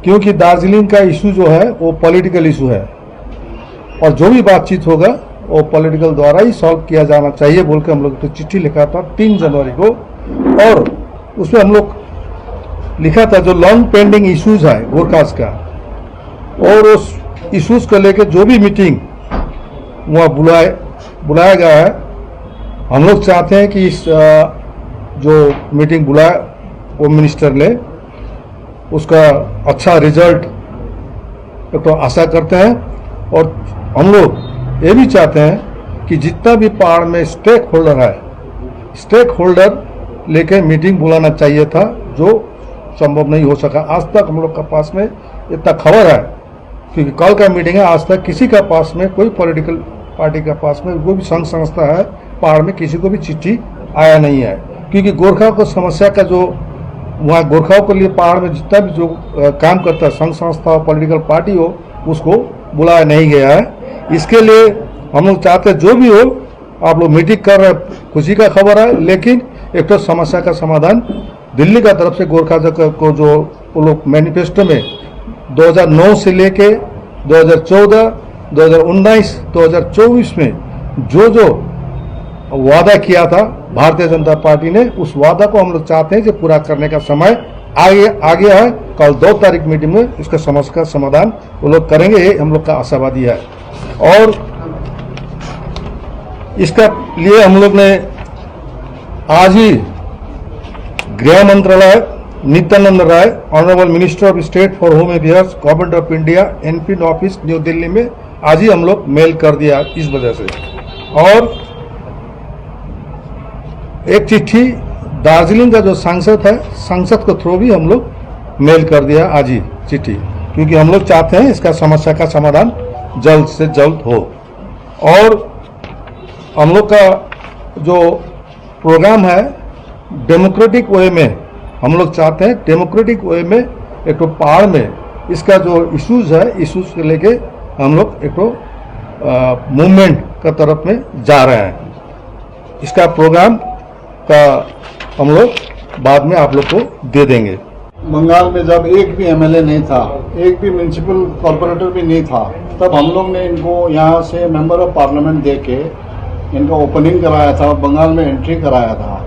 क्योंकि दार्जिलिंग का इशू जो है वो पॉलिटिकल इशू है और जो भी बातचीत होगा वो पॉलिटिकल द्वारा ही सॉल्व किया जाना चाहिए बोल के हम लोग तो चिट्ठी लिखा था 3 जनवरी को। और उसमें हम लोग लिखा था जो लॉन्ग पेंडिंग इश्यूज है गोरखास का और उस इश्यूज को लेकर जो भी मीटिंग वहाँ बुलाया गया है, हम लोग चाहते हैं कि इस जो मीटिंग बुलाया वो मिनिस्टर ले उसका अच्छा रिजल्ट तो आशा करते हैं। और हम लोग ये भी चाहते हैं कि जितना भी पहाड़ में स्टेक होल्डर है, स्टेक होल्डर लेके मीटिंग बुलाना चाहिए था, जो संभव नहीं हो सका। आज तक हम लोग के पास में इतना खबर है क्योंकि कल का मीटिंग है, आज तक किसी का पास में कोई पॉलिटिकल पार्टी का पास में वो भी संघ संस्था है पहाड़ में किसी को भी चिट्ठी आया नहीं है। क्योंकि गोरखा को समस्या का जो वहाँ गोरखाओं के लिए पहाड़ में जितना भी जो काम करता है संघ संस्था हो पॉलिटिकल पार्टी हो उसको बुलाया नहीं गया है। इसके लिए हम लोग चाहते हैं जो भी हो आप लोग मीटिंग कर रहे हैं, खुशी का खबर है, लेकिन एक तो समस्या का समाधान दिल्ली का तरफ से गोरखा को जो वो लोग मैनिफेस्टो में 2009 से लेके 2014, 2019, 2024 में जो वादा किया था भारतीय जनता पार्टी ने, उस वादा को हम लोग चाहते हैं कि पूरा करने का समय आ गया है। कल 2 तारीख मीटिंग में इसका समस्या का समाधान वो लोग करेंगे, ये हम लोग का आशावादी है। और इसका लिए हम लोग ने आज ही गृह मंत्रालय Nityanand Rai, honourable minister of state for home affairs, government of India, NP office new Delhi में आज ही हम लोग मेल कर दिया इस वजह से। और एक चिट्ठी दार्जिलिंग का जो सांसद है, सांसद को थ्रू भी हम लोग मेल कर दिया आज ही चिट्ठी, क्योंकि हम लोग चाहते हैं इसका समस्या का समाधान जल्द से जल्द हो। और हम लोग का जो प्रोग्राम है डेमोक्रेटिक वे में, हम लोग चाहते हैं डेमोक्रेटिक वे में एक तो पहाड़ में इसका जो इश्यूज है, इश्यूज के लेके हम लोग एक तो मूवमेंट का तरफ में जा रहे हैं। इसका प्रोग्राम का हम लोग बाद में आप लोग को दे देंगे। बंगाल में जब एक भी एमएलए नहीं था, एक भी म्यूनिसिपल कॉर्पोरेटर भी नहीं था, तब हम लोग ने इनको यहाँ से मेंबर ऑफ पार्लियामेंट दे के इनका ओपनिंग कराया था, बंगाल में एंट्री कराया था।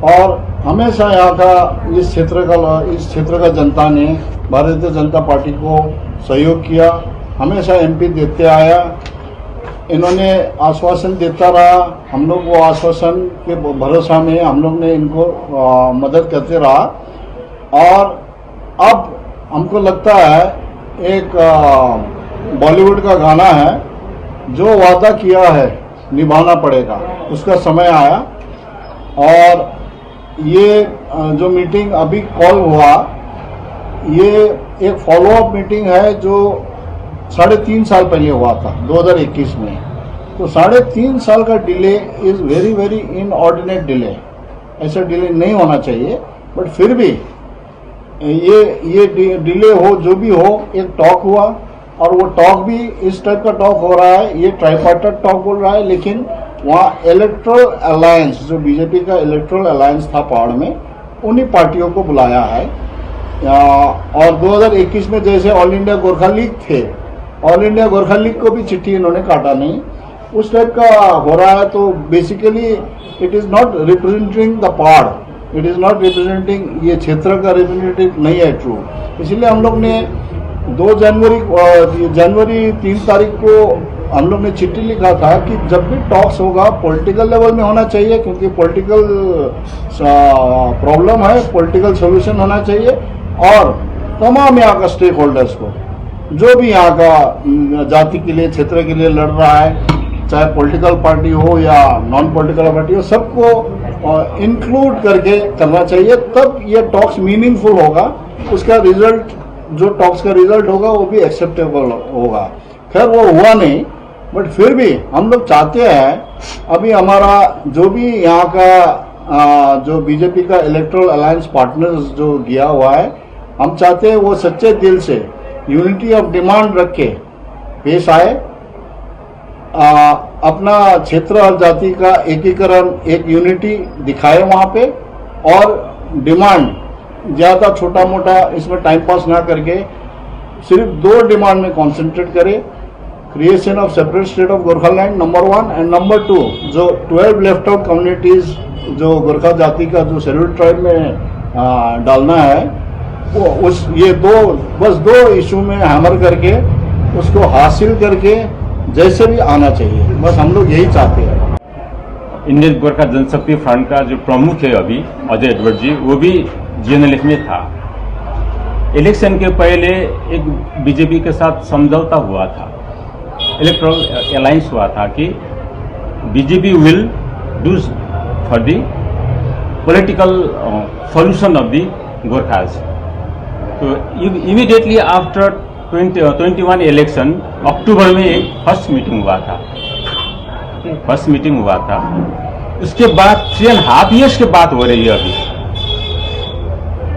और हमेशा यहाँ का इस क्षेत्र का जनता ने भारतीय जनता पार्टी को सहयोग किया, हमेशा एमपी देते आया। इन्होंने आश्वासन देता रहा, हम लोग वो आश्वासन के भरोसा में हम लोग ने इनको मदद करते रहा। और अब हमको लगता है एक बॉलीवुड का गाना है, जो वादा किया है निभाना पड़ेगा, उसका समय आया। और ये जो मीटिंग अभी कॉल हुआ, ये एक फॉलोअप मीटिंग है जो 3.5 साल पहले हुआ था 2021 में। तो 3.5 साल का delay is very very inordinate delay, ऐसा डिले नहीं होना चाहिए। बट फिर भी ये डिले हो जो भी हो, एक टॉक हुआ और वो टॉक भी इस टाइप का टॉक हो रहा है, ये ट्राइपार्टाइट टॉक बोल रहा है। लेकिन वहाँ इलेक्ट्रल अलायंस, जो बीजेपी का इलेक्ट्रल अलायंस था पहाड़ में, उन्हीं पार्टियों को बुलाया है। और 2021 में जैसे ऑल इंडिया गोरखा लीग थे, ऑल इंडिया गोरखा लीग को भी चिट्ठी इन्होंने काटा नहीं, उस टाइप का हो रहा है। तो basically it is not representing the पहाड़, इट इज नॉट रिप्रेजेंटिंग, ये क्षेत्र का रिप्रेजेंटेटिव नहीं है ट्रू। इसलिए हम लोग ने 2 जनवरी 3 तारीख को हम लोग ने चिट्ठी लिखा था कि जब भी टॉक्स होगा पॉलिटिकल लेवल में होना चाहिए, क्योंकि पॉलिटिकल प्रॉब्लम है, पॉलिटिकल सोल्यूशन होना चाहिए। और तमाम यहाँ का स्टेक होल्डर्स को, जो भी यहाँ का जाति के लिए, क्षेत्र के लिए लड़ रहा है, चाहे पॉलिटिकल पार्टी हो या नॉन पॉलिटिकल पार्टी हो, सबको इंक्लूड करके करना चाहिए, तब ये टॉक्स मीनिंगफुल होगा। उसका रिजल्ट, जो टॉक्स का रिजल्ट होगा वो भी एक्सेप्टेबल होगा। खैर वो हुआ नहीं, बट फिर भी हम लोग चाहते हैं, अभी हमारा जो भी यहाँ का जो बीजेपी का इलेक्ट्रल अलायंस पार्टनर्स जो गया हुआ है, हम चाहते हैं वो सच्चे दिल से यूनिटी ऑफ डिमांड रख के पेश आए, अपना क्षेत्र और जाति का एकीकरण, एक यूनिटी दिखाए वहाँ पे, और डिमांड ज्यादा छोटा मोटा इसमें टाइम पास ना करके सिर्फ 2 डिमांड में कॉन्सेंट्रेट करे, creation of separate state of Gorkhaland number 1 and number 2 जो 12 लेफ्ट आउट कम्युनिटीज जो गोरखा जाति का जो शेड्यूल ट्राइब में डालना है वो ये बस दो इशू में हैमर करके उसको हासिल करके जैसे भी आना चाहिए, बस हम लोग यही चाहते हैं। इंडियन गोरखा जनशक्ति फ्रंट का जो प्रमुख है अभी अजय एडवर्ड जी, वो भी जीएनएलएफ में था। इलेक्शन के पहले एक बीजेपी के साथ समझौता हुआ था, इलेक्टोरल अलायंस हुआ था कि BJP will do for the political solution of the Gorkhas. तो इमीडिएटली आफ्टर 21 इलेक्शन अक्टूबर में एक फर्स्ट मीटिंग हुआ था। उसके बाद 3.5 years के बात हो रही है अभी,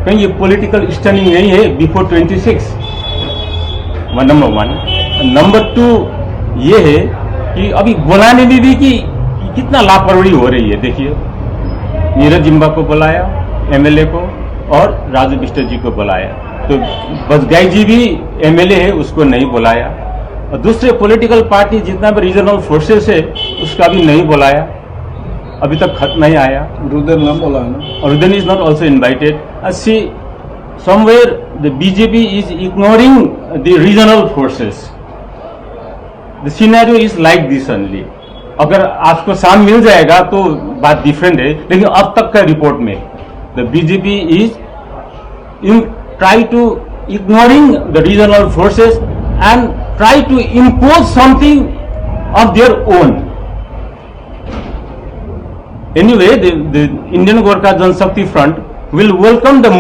कहीं ये पॉलिटिकल स्टैंडिंग नहीं है बिफोर 26, नंबर 1। नंबर 2 ये है कि अभी बुलाने में भी कि कितना लापरवाही हो रही है। देखिए, नीरज जिम्बा को बुलाया एमएलए को और राजू बिष्ट जी को बुलाया, तो बजगाई जी भी एमएलए है, उसको नहीं बुलाया। और दूसरे पॉलिटिकल पार्टी जितना भी रीजनल फोर्सेस है उसका भी नहीं बुलाया, अभी तक खत नहीं आया। रुदन ना बोला है ना, रुदन is not also invited. C somewhere the BJP is ignoring the regional forces. The scenario is like this only. अगर आपको शाम मिल जाएगा तो बात डिफरेंट है, लेकिन अब तक का रिपोर्ट में the BJP is try to ignoring the regional forces and try to impose something of their own. Anyway, the Indian Gorkha Janshakti Front will welcome the